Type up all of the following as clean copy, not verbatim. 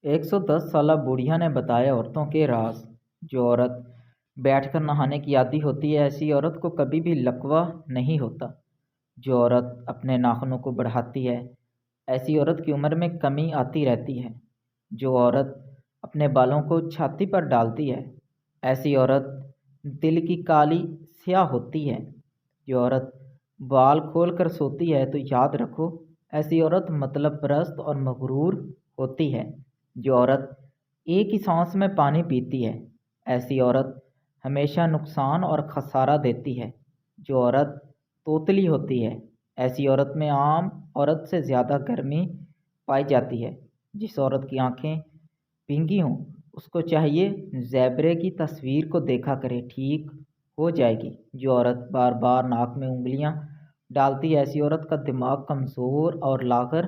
110 साला बूढ़िया ने बताया औरतों के राज। जो औरत बैठकर नहाने की आदी होती है, ऐसी औरत को कभी भी लकवा नहीं होता। जो औरत अपने नाखूनों को बढ़ाती है, ऐसी औरत की उम्र में कमी आती रहती है। जो औरत अपने बालों को छाती पर डालती है, ऐसी औरत दिल की काली स्याह होती है। जो औरत बाल खोल कर सोती है तो याद रखो, ऐसी औरत मतलब परस्त और मगरूर होती है। जो औरत एक ही सांस में पानी पीती है, ऐसी औरत हमेशा नुकसान और खसारा देती है। जो औरत तोतली होती है, ऐसी औरत में आम औरत से ज़्यादा गर्मी पाई जाती है। जिस औरत की आंखें भींगी हों, उसको चाहिए ज़ेबरे की तस्वीर को देखा करे, ठीक हो जाएगी। जो औरत बार बार नाक में उंगलियां डालती है, ऐसी औरत का दिमाग कमज़ोर और लागर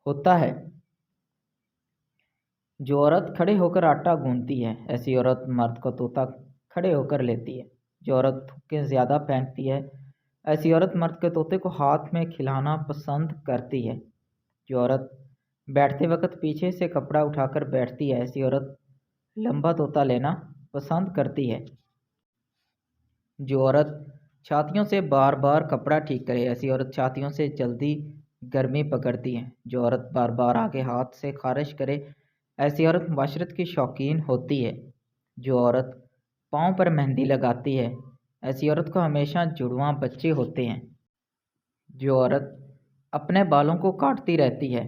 होता है। जो औरत खड़े होकर आटा गूंथती है, ऐसी औरत मर्द को तोता खड़े होकर लेती है। जो औरत थूकें ज़्यादा फेंकती है, ऐसी औरत मर्द के तोते को हाथ में खिलाना पसंद करती है। जो औरत बैठते वक्त पीछे से कपड़ा उठाकर बैठती है, ऐसी औरत लंबा तोता लेना पसंद करती है। जो औरत छातियों से बार बार कपड़ा ठीक करे, ऐसी औरत छातियों से जल्दी गर्मी पकड़ती है। जो औरत बार बार आगे हाथ से खारिश करे, ऐसी औरत माशरत की शौकीन होती है। जो औरत पाँव पर मेहंदी लगाती है, ऐसी औरत को हमेशा जुड़वां बच्चे होते हैं। जो औरत अपने बालों को काटती रहती है,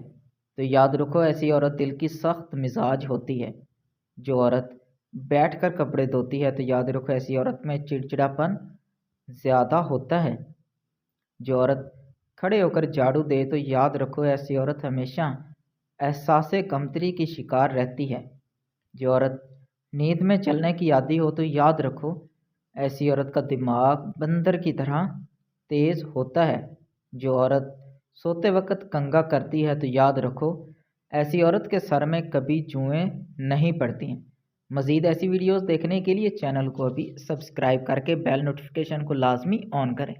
तो याद रखो, ऐसी औरत दिल की सख्त मिजाज होती है। जो औरत बैठकर कपड़े धोती है, तो याद रखो, ऐसी औरत में चिड़चिड़ापन ज़्यादा होता है। जो औरत खड़े होकर झाड़ू दे, तो याद रखो, ऐसी औरत हमेशा एहसासे कमतरी की शिकार रहती है। जो औरत नींद में चलने की आदी हो, तो याद रखो, ऐसी औरत का दिमाग बंदर की तरह तेज़ होता है। जो औरत सोते वक्त कंघा करती है, तो याद रखो, ऐसी औरत के सर में कभी जुएं नहीं पड़ती हैं। मज़ीद ऐसी वीडियोस देखने के लिए चैनल को अभी सब्सक्राइब करके बेल नोटिफिकेशन को लाजमी ऑन करें।